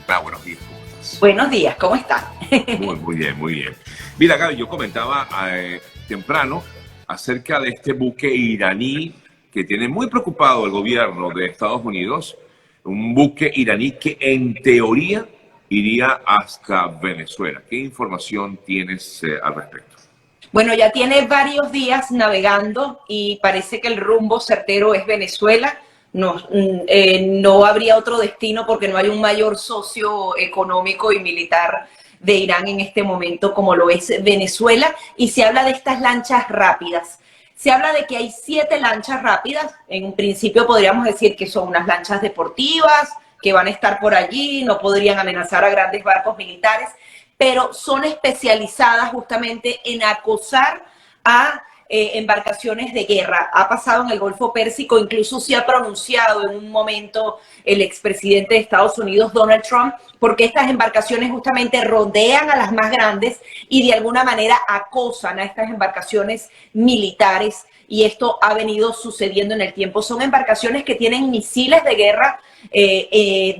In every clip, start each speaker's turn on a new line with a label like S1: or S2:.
S1: Buenos días, ¿cómo estás?
S2: Buenos días, ¿cómo están?
S1: Muy bien, muy bien. Mira, Gaby, yo comentaba temprano acerca de este buque iraní que tiene muy preocupado el gobierno de Estados Unidos, un buque iraní que en teoría iría hasta Venezuela. ¿Qué información tienes al respecto?
S2: Bueno, ya tiene varios días navegando y parece que el rumbo certero es Venezuela. No, no habría otro destino porque no hay un mayor socio económico y militar de Irán en este momento como lo es Venezuela. Y se habla de estas lanchas rápidas. Se habla de que hay 7 lanchas rápidas. En un principio podríamos decir que son unas lanchas deportivas que van a estar por allí, no podrían amenazar a grandes barcos militares, pero son especializadas justamente en acosar a embarcaciones de guerra. Ha pasado en el Golfo Pérsico, incluso se ha pronunciado en un momento el expresidente de Estados Unidos, Donald Trump, porque estas embarcaciones justamente rodean a las más grandes y de alguna manera acosan a estas embarcaciones militares, y esto ha venido sucediendo en el tiempo. Son embarcaciones que tienen misiles de guerra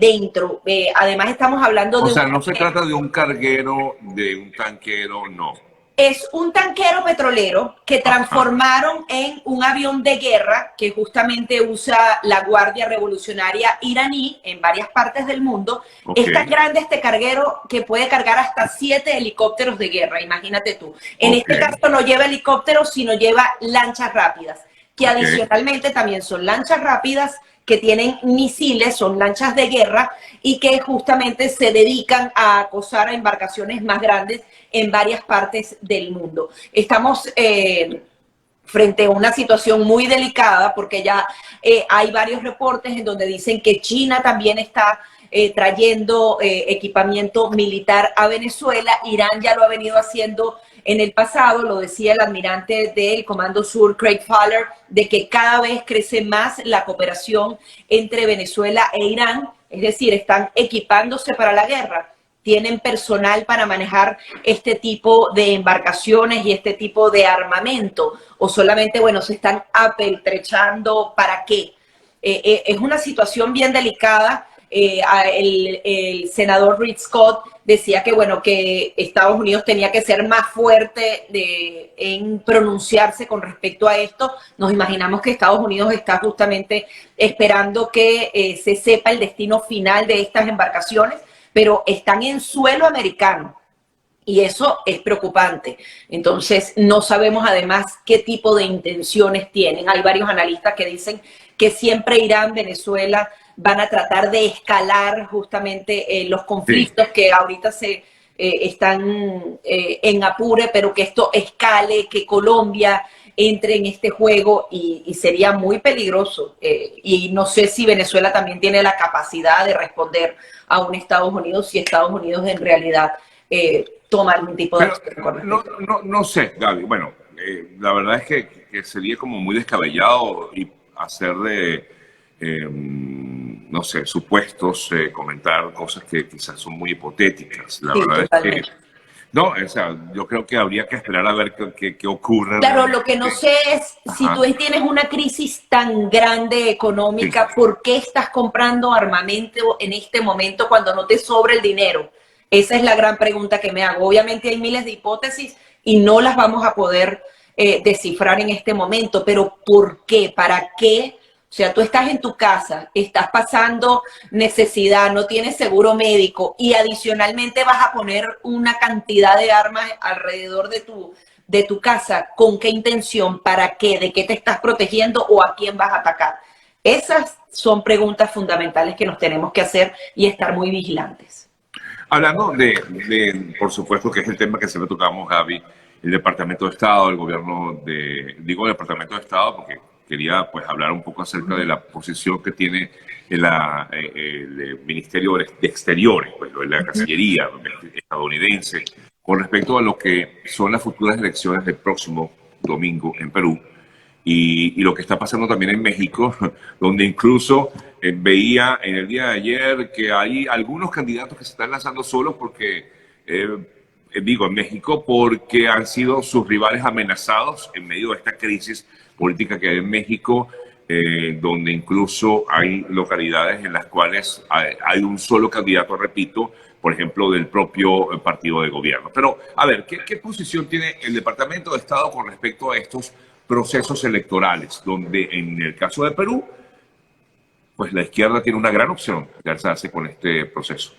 S2: dentro. Además estamos hablando
S1: O
S2: de
S1: sea, no se trata de un carguero, de un tanquero, no.
S2: es un tanquero petrolero que
S1: Ajá,
S2: transformaron en un avión de guerra que justamente usa la Guardia Revolucionaria iraní en varias partes del mundo.
S1: ok,
S2: Es tan grande este carguero que puede cargar hasta 7 helicópteros de guerra, imagínate tú. En
S1: ok,
S2: este caso no lleva helicópteros, sino lleva lanchas rápidas, que
S1: ok.
S2: adicionalmente también son lanchas rápidas que tienen misiles, son lanchas de guerra y que justamente se dedican a acosar a embarcaciones más grandes en varias partes del mundo. Estamos frente a una situación muy delicada porque ya hay varios reportes en donde dicen que China también está trayendo equipamiento militar a Venezuela. Irán ya lo ha venido haciendo en el pasado, lo decía el almirante del Comando Sur, Craig Fowler, de que cada vez crece más la cooperación entre Venezuela e Irán, es decir, están equipándose para la guerra, tienen personal para manejar este tipo de embarcaciones y este tipo de armamento, o solamente, bueno, se están apeltrechando para qué. Es una situación bien delicada. El senador Rick Scott decía que, bueno, que Estados Unidos tenía que ser más fuerte en pronunciarse con respecto a esto. Nos imaginamos que Estados Unidos está justamente esperando que se sepa el destino final de estas embarcaciones, pero están en suelo americano. Y eso es preocupante. Entonces, no sabemos además qué tipo de intenciones tienen. Hay varios analistas que dicen que siempre Irán, Venezuela van a tratar de escalar justamente los
S1: Sí.
S2: conflictos que ahorita se están en apure, pero que esto escale, que Colombia entre en este juego y sería muy peligroso. Y no sé si Venezuela también tiene la capacidad de responder a un Estados Unidos, si Estados Unidos en realidad toma algún tipo de
S1: Pero
S2: acción con
S1: no,
S2: respecto.
S1: no sé, Gaby. Bueno, la verdad es que sería como muy descabellado y hacer de, no sé, supuestos, comentar cosas que quizás son muy hipotéticas. La
S2: Sí,
S1: verdad es que,
S2: totalmente.
S1: no, o sea, yo creo que habría que esperar a ver qué ocurre
S2: Claro, lo que no
S1: realmente.
S2: sé es si tú
S1: Ajá,
S2: tienes una crisis tan grande
S1: sí.
S2: económica, ¿por qué estás comprando armamento en este momento cuando no te sobra el dinero? Esa es la gran pregunta que me hago. Obviamente hay miles de hipótesis y no las vamos a poder descifrar en este momento, pero ¿por qué? ¿Para qué? O sea, tú estás en tu casa, estás pasando necesidad, no tienes seguro médico y adicionalmente vas a poner una cantidad de armas alrededor de tu casa. ¿Con qué intención? ¿Para qué? ¿De qué te estás protegiendo o a quién vas a atacar? Esas son preguntas fundamentales que nos tenemos que hacer y estar muy vigilantes.
S1: Hablando por supuesto, que es el tema que siempre tocamos, Gaby, el Departamento de Estado, el gobierno digo el Departamento de Estado porque quería pues hablar un poco acerca de la posición que tiene el Ministerio de Exteriores, pues, la Cancillería estadounidense, con respecto a lo que son las futuras elecciones del próximo domingo en Perú y lo que está pasando también en México, donde incluso veía en el día de ayer que hay algunos candidatos que se están lanzando solos porque, digo, en México, porque han sido sus rivales amenazados en medio de esta crisis política que hay en México. donde incluso hay localidades en las cuales hay un solo candidato, repito, por ejemplo, del propio partido de gobierno. Pero, a ver, ¿qué posición tiene el Departamento de Estado con respecto a estos procesos electorales, donde en el caso de Perú, pues la izquierda tiene una gran opción de alzarse con este proceso?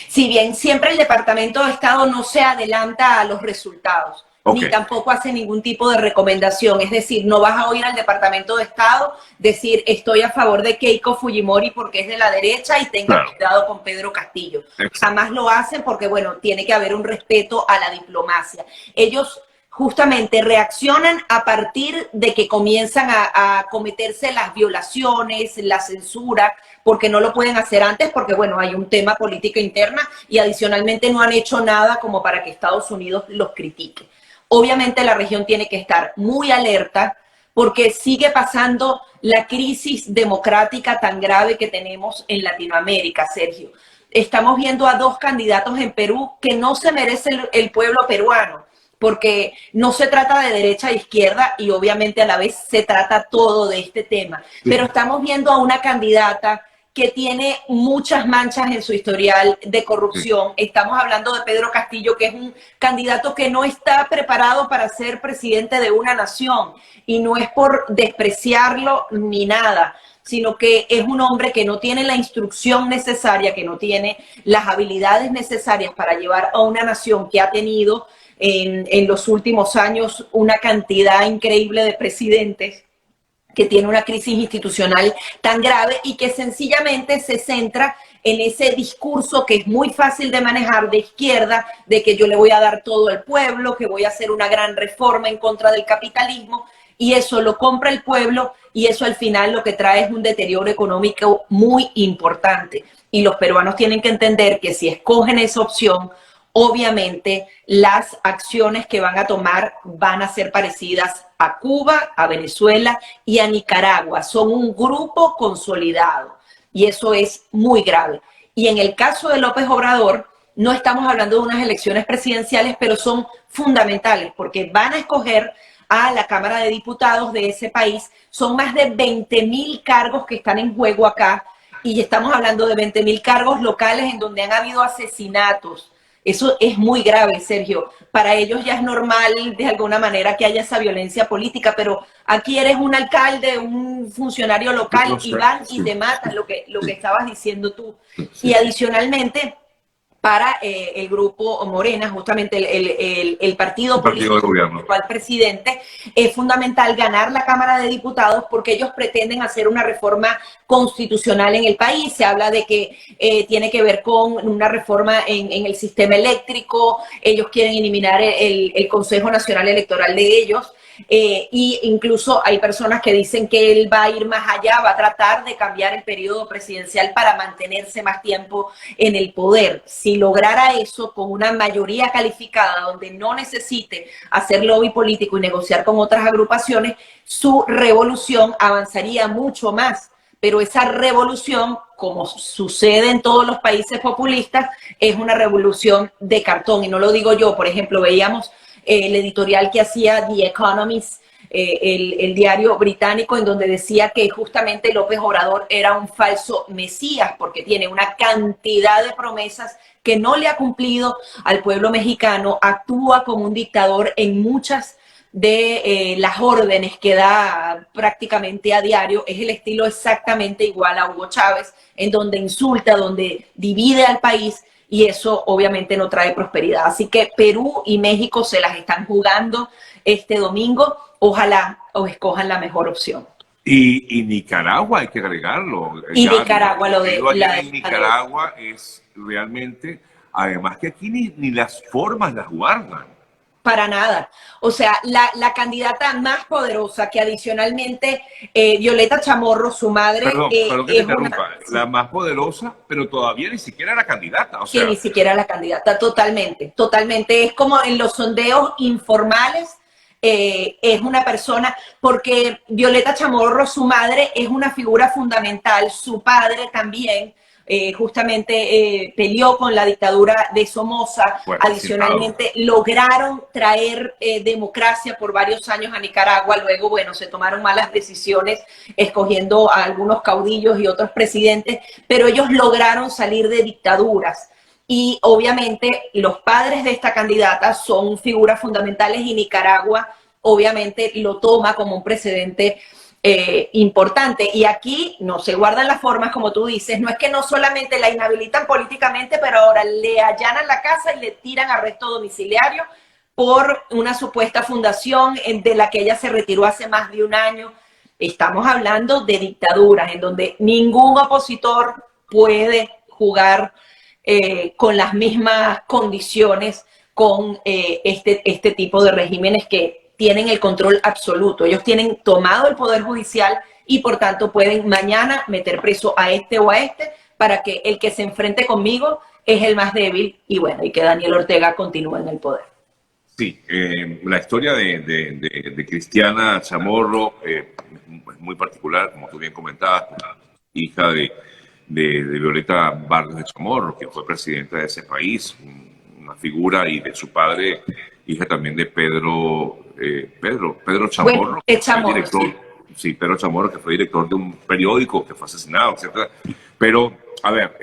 S2: Si bien siempre el Departamento de Estado no se adelanta a los resultados, ni tampoco hace ningún tipo de recomendación. Es decir, no vas a oír al Departamento de Estado decir estoy a favor de Keiko Fujimori porque es de la derecha y tenga cuidado con Pedro Castillo. Jamás lo hacen porque, bueno, tiene que haber un respeto a la diplomacia. Ellos justamente reaccionan a partir de que comienzan a cometerse las violaciones, la censura, porque no lo pueden hacer antes, porque bueno, hay un tema político interna y adicionalmente no han hecho nada como para que Estados Unidos los critique. Obviamente la región tiene que estar muy alerta porque sigue pasando la crisis democrática tan grave que tenemos en Latinoamérica, Sergio. Estamos viendo a dos candidatos en Perú que no se merece el pueblo peruano, porque no se trata de derecha e izquierda y obviamente a la vez se trata todo de este tema. Pero estamos viendo a una candidata que tiene muchas manchas en su historial de corrupción. Estamos hablando de Pedro Castillo, que es un candidato que no está preparado para ser presidente de una nación. Y no es por despreciarlo ni nada, sino que es un hombre que no tiene la instrucción necesaria, que no tiene las habilidades necesarias para llevar a una nación que ha tenido en los últimos años una cantidad increíble de presidentes, que tiene una crisis institucional tan grave y que sencillamente se centra en ese discurso que es muy fácil de manejar de izquierda, de que yo le voy a dar todo al pueblo, que voy a hacer una gran reforma en contra del capitalismo, y eso lo compra el pueblo y eso al final lo que trae es un deterioro económico muy importante. Y los peruanos tienen que entender que si escogen esa opción, obviamente las acciones que van a tomar van a ser parecidas a Cuba, a Venezuela y a Nicaragua. Son un grupo consolidado y eso es muy grave. Y en el caso de López Obrador, no estamos hablando de unas elecciones presidenciales, pero son fundamentales porque van a escoger a la Cámara de Diputados de ese país. Son más de 20.000 cargos que están en juego acá y estamos hablando de 20.000 cargos locales en donde han habido asesinatos. Eso es muy grave, Sergio. Para ellos ya es normal de alguna manera que haya esa violencia política, pero aquí eres un alcalde, un funcionario local y van y te matan, lo que estabas diciendo tú. Y adicionalmente, para el grupo Morena, justamente el partido político
S1: de gobierno,
S2: el presidente, es fundamental ganar la Cámara de Diputados porque ellos pretenden hacer una reforma constitucional en el país. Se habla de que tiene que ver con una reforma en el sistema eléctrico. Ellos quieren eliminar el Consejo Nacional Electoral de ellos. Y incluso hay personas que dicen que él va a ir más allá, va a tratar de cambiar el periodo presidencial para mantenerse más tiempo en el poder. Si lograra eso con una mayoría calificada, donde no necesite hacer lobby político y negociar con otras agrupaciones, su revolución avanzaría mucho más. Pero esa revolución, como sucede en todos los países populistas, es una revolución de cartón. Y no lo digo yo, por ejemplo, veíamos el editorial que hacía The Economist, el diario británico, en donde decía que justamente López Obrador era un falso mesías porque tiene una cantidad de promesas que no le ha cumplido al pueblo mexicano, actúa como un dictador en muchas de las órdenes que da prácticamente a diario. Es el estilo exactamente igual a Hugo Chávez, en donde insulta, donde divide al país, y eso obviamente no trae prosperidad. Así que Perú y México se las están jugando este domingo. Ojalá o escojan la mejor opción.
S1: Y Nicaragua, hay que agregarlo.
S2: Y Nicaragua, lo de
S1: Nicaragua es realmente, además que aquí ni las formas las guardan.
S2: Para nada. O sea, la candidata más poderosa, que adicionalmente Violeta Chamorro, su madre...
S1: Perdón que te interrumpa. La más poderosa, pero todavía ni siquiera era candidata. O sea,
S2: que ni siquiera la candidata, totalmente, totalmente. Es como en los sondeos informales, es una persona, porque Violeta Chamorro, su madre, es una figura fundamental, su padre también. justamente peleó con la dictadura de Somoza.
S1: Bueno,
S2: Adicionalmente, lograron traer democracia por varios años a Nicaragua. Luego, bueno, se tomaron malas decisiones escogiendo a algunos caudillos y otros presidentes, pero ellos lograron salir de dictaduras. Y obviamente los padres de esta candidata son figuras fundamentales y Nicaragua obviamente lo toma como un precedente importante. Y aquí no se guardan las formas, como tú dices, no es que no solamente la inhabilitan políticamente, pero ahora le allanan la casa y le tiran arresto domiciliario por una supuesta fundación de la que ella se retiró hace más de un año. Estamos hablando de dictaduras en donde ningún opositor puede jugar con las mismas condiciones con este tipo de regímenes que tienen el control absoluto. Ellos tienen tomado el poder judicial y por tanto pueden mañana meter preso a este o a este para que el que se enfrente conmigo es el más débil y bueno, y que Daniel Ortega continúe en el poder.
S1: Sí, la historia de Cristiana Chamorro es muy particular, como tú bien comentabas, hija de Violeta Vargas de Chamorro, que fue presidenta de ese país, una figura, y de su padre, hija también de Pedro Chamorro,
S2: Bueno,
S1: que fue
S2: Chamorro,
S1: director, sí, Pedro Chamorro, que fue director de un periódico que fue asesinado, etcétera. Pero, a ver,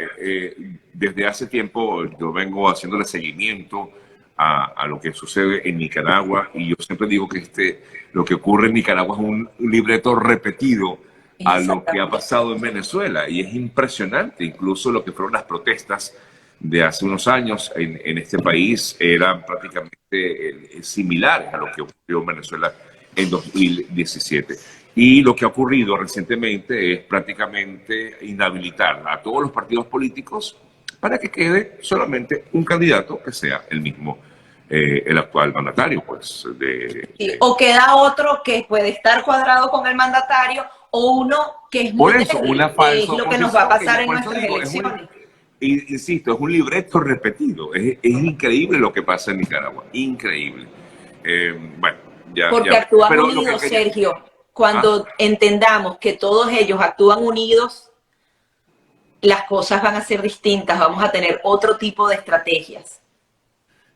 S1: desde hace tiempo yo vengo haciéndole seguimiento a lo que sucede en Nicaragua, y yo siempre digo que lo que ocurre en Nicaragua es un libreto repetido a lo que ha pasado en Venezuela, y es impresionante. Incluso lo que fueron las protestas de hace unos años en este país eran prácticamente similares a lo que ocurrió en Venezuela en 2017. Y lo que ha ocurrido recientemente es prácticamente inhabilitar a todos los partidos políticos para que quede solamente un candidato que sea el mismo, el actual mandatario, pues.
S2: Sí, o queda otro que puede estar cuadrado con el mandatario, o uno que es muy
S1: Por eso,
S2: débil,
S1: una
S2: que
S1: falsa
S2: es lo que
S1: oposición,
S2: nos va a pasar en
S1: por eso
S2: nuestras
S1: digo,
S2: elecciones.
S1: insisto, es un libreto repetido. Es increíble lo que pasa en Nicaragua, increíble. Bueno,
S2: Porque actúan
S1: pero lo que
S2: unidos,
S1: quería...
S2: Sergio.
S1: ¿Ah?
S2: Cuando entendamos que todos ellos actúan unidos, las cosas van a ser distintas, vamos a tener otro tipo de estrategias.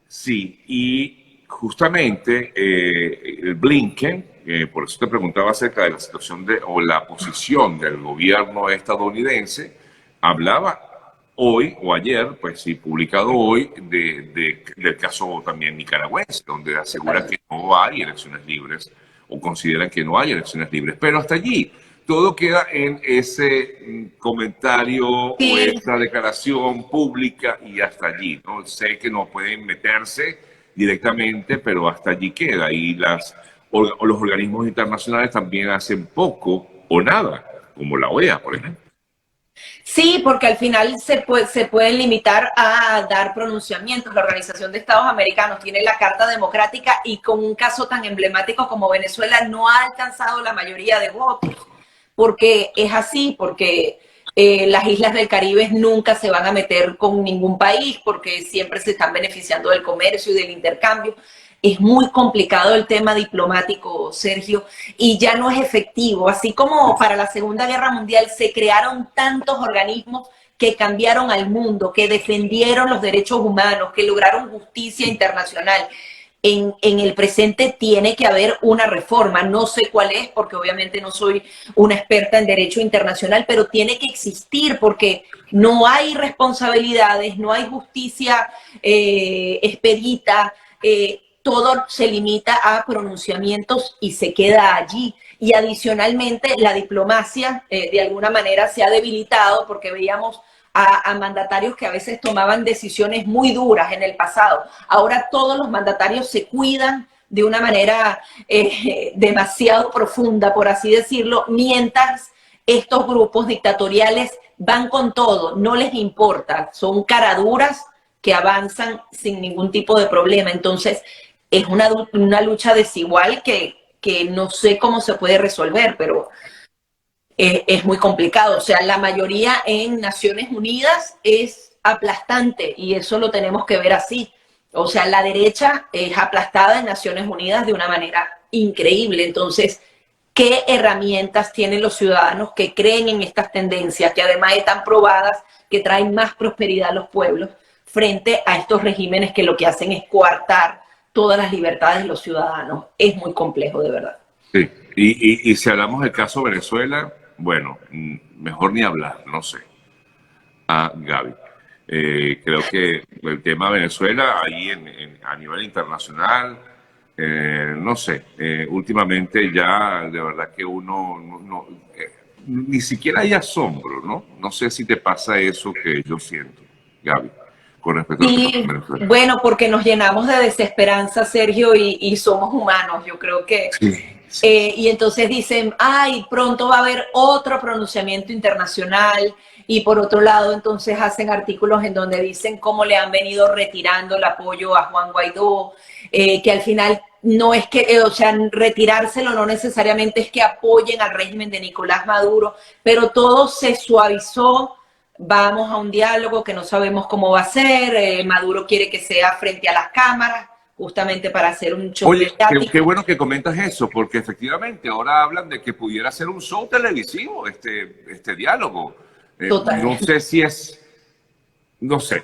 S1: Sí, y justamente el Blinken, por eso te preguntaba acerca de la situación o la posición del gobierno estadounidense, hablaba hoy o ayer, pues sí, publicado hoy, del caso también nicaragüense, donde asegura que no hay elecciones libres o consideran que no hay elecciones libres. Pero hasta allí todo queda en ese comentario o
S2: Sí,
S1: esa declaración pública, y hasta allí, ¿no? Sé que no pueden meterse directamente, pero hasta allí queda. Y los organismos internacionales también hacen poco o nada, como la OEA, por ejemplo.
S2: sí, porque al final se pueden limitar a dar pronunciamientos. La Organización de Estados Americanos tiene la Carta Democrática y con un caso tan emblemático como Venezuela no ha alcanzado la mayoría de votos, porque es así, porque las islas del Caribe nunca se van a meter con ningún país, porque siempre se están beneficiando del comercio y del intercambio. Es muy complicado el tema diplomático, Sergio, y ya no es efectivo. Así como para la Segunda Guerra Mundial se crearon tantos organismos que cambiaron al mundo, que defendieron los derechos humanos, que lograron justicia internacional. En el presente tiene que haber una reforma, no sé cuál es, porque obviamente no soy una experta en derecho internacional, pero tiene que existir porque no hay responsabilidades, no hay justicia expedita, todo se limita a pronunciamientos y se queda allí. Y adicionalmente la diplomacia de alguna manera se ha debilitado porque veíamos a mandatarios que a veces tomaban decisiones muy duras en el pasado. Ahora todos los mandatarios se cuidan de una manera demasiado profunda, por así decirlo, mientras estos grupos dictatoriales van con todo, no les importa, son caraduras que avanzan sin ningún tipo de problema. Entonces, es una lucha desigual que no sé cómo se puede resolver, pero es muy complicado. O sea, la mayoría en Naciones Unidas es aplastante y eso lo tenemos que ver así. O sea, la derecha es aplastada en Naciones Unidas de una manera increíble. Entonces, qué herramientas tienen los ciudadanos que creen en estas tendencias, que además están probadas, que traen más prosperidad a los pueblos, frente a estos regímenes que lo que hacen es coartar todas las libertades de los ciudadanos. Es muy complejo, de verdad.
S1: Sí, y si hablamos del caso Venezuela, bueno, mejor ni hablar, no sé. Gaby, creo que el tema Venezuela ahí a nivel internacional, no sé, últimamente ya de verdad que uno ni siquiera hay asombro, ¿no? No sé si te pasa eso que yo siento, Gaby, con respecto al tema
S2: Y
S1: Venezuela.
S2: bueno, porque nos llenamos de desesperanza, Sergio, y somos humanos. Yo creo que
S1: Sí, sí.
S2: y entonces dicen, ay, pronto va a haber otro pronunciamiento internacional, y por otro lado entonces hacen artículos en donde dicen cómo le han venido retirando el apoyo a Juan Guaidó, que al final no es que, o sea, retirárselo no necesariamente es que apoyen al régimen de Nicolás Maduro, pero todo se suavizó. Vamos a un diálogo que no sabemos cómo va a ser, Maduro quiere que sea frente a las cámaras, justamente para hacer un show
S1: Oye,
S2: mediático.
S1: qué bueno que comentas eso, porque efectivamente ahora hablan de que pudiera ser un show televisivo este diálogo. No
S2: Totalmente.
S1: sé si es, no sé.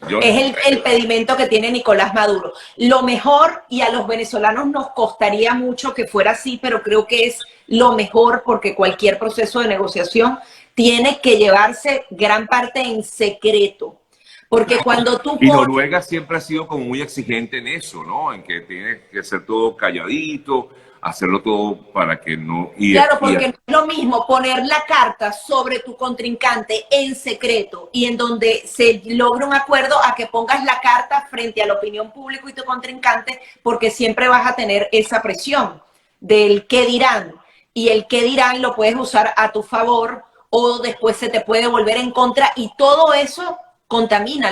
S1: Yo,
S2: Es el pedimento que tiene Nicolás Maduro. Lo mejor, y a los venezolanos nos costaría mucho que fuera así, pero creo que es lo mejor porque cualquier proceso de negociación tiene que llevarse gran parte en secreto. Porque cuando tú
S1: y
S2: pones...
S1: Noruega siempre ha sido como muy exigente en eso, ¿no? En que tiene que ser todo calladito, hacerlo todo para que no...
S2: Claro, porque no es lo mismo poner la carta sobre tu contrincante en secreto y en donde se logra un acuerdo a que pongas la carta frente a la opinión pública y tu contrincante, porque siempre vas a tener esa presión del qué dirán. Y el qué dirán lo puedes usar a tu favor o después se te puede volver en contra, y todo eso contamina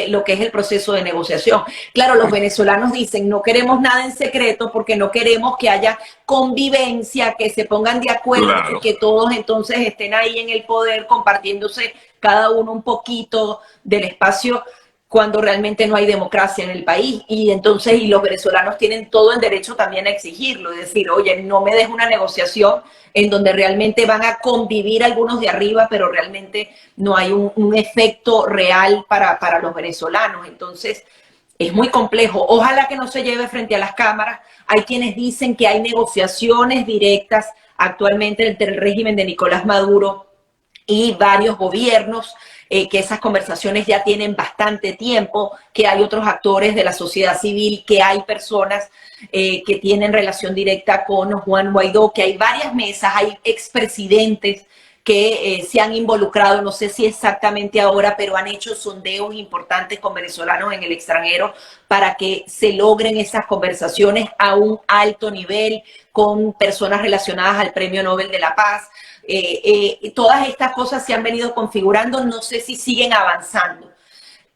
S2: lo que es el proceso de negociación. Claro, los venezolanos dicen, no queremos nada en secreto porque no queremos que haya convivencia, que se pongan de acuerdo y
S1: Claro.
S2: que todos entonces estén ahí en el poder compartiéndose cada uno un poquito del espacio, cuando realmente no hay democracia en el país. Y entonces, y los venezolanos tienen todo el derecho también a exigirlo, es decir, oye, no me des una negociación en donde realmente van a convivir algunos de arriba, pero realmente no hay un efecto real para los venezolanos. Entonces, es muy complejo. Ojalá que no se lleve frente a las cámaras. Hay quienes dicen que hay negociaciones directas actualmente entre el régimen de Nicolás Maduro y varios gobiernos, que esas conversaciones ya tienen bastante tiempo, que hay otros actores de la sociedad civil, que hay personas que tienen relación directa con Juan Guaidó, que hay varias mesas, hay expresidentes que se han involucrado, no sé si exactamente ahora, pero han hecho sondeos importantes con venezolanos en el extranjero para que se logren esas conversaciones a un alto nivel con personas relacionadas al Premio Nobel de la Paz. Todas estas cosas se han venido configurando, no sé si siguen avanzando.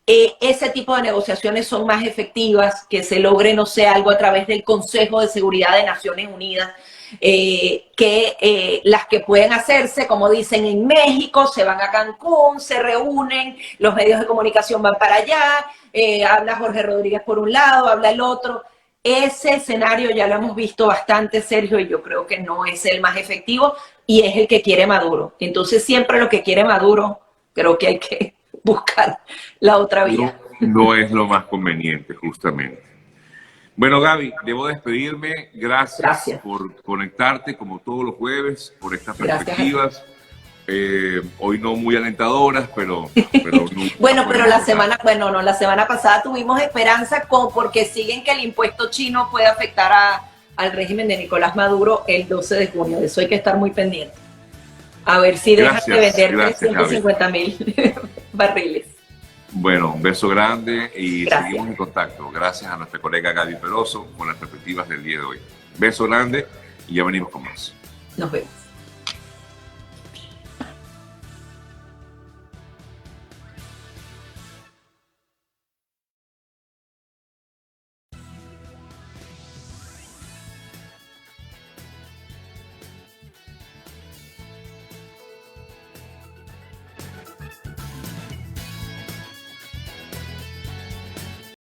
S2: Ese tipo de negociaciones son más efectivas, que se logre, no sé, algo a través del Consejo de Seguridad de Naciones Unidas, que las que pueden hacerse, como dicen en México, se van a Cancún, se reúnen, los medios de comunicación van para allá, habla Jorge Rodríguez por un lado, habla el otro. Ese escenario ya lo hemos visto bastante, Sergio, y yo creo que no es el más efectivo y es el que quiere Maduro. Entonces, siempre lo que quiere Maduro, creo que hay que buscar la otra vía.
S1: No es lo más conveniente, justamente. Bueno, Gaby, debo despedirme. Gracias
S2: Gracias.
S1: por conectarte como todos los jueves, por estas
S2: Gracias.
S1: perspectivas. Hoy no muy alentadoras, pero nunca
S2: Bueno, pero la
S1: podemos
S2: semana, bueno, no, la semana pasada tuvimos esperanza porque siguen que el impuesto chino puede afectar al régimen de Nicolás Maduro el 12 de junio. De eso hay que estar muy pendiente. A ver si dejan de vender
S1: gracias,
S2: 350.000 barriles.
S1: Bueno, un beso grande y
S2: Gracias.
S1: seguimos en contacto. Gracias a nuestra colega Gaby Peroso con las perspectivas del día de hoy. Beso grande y ya venimos con más.
S2: Nos vemos.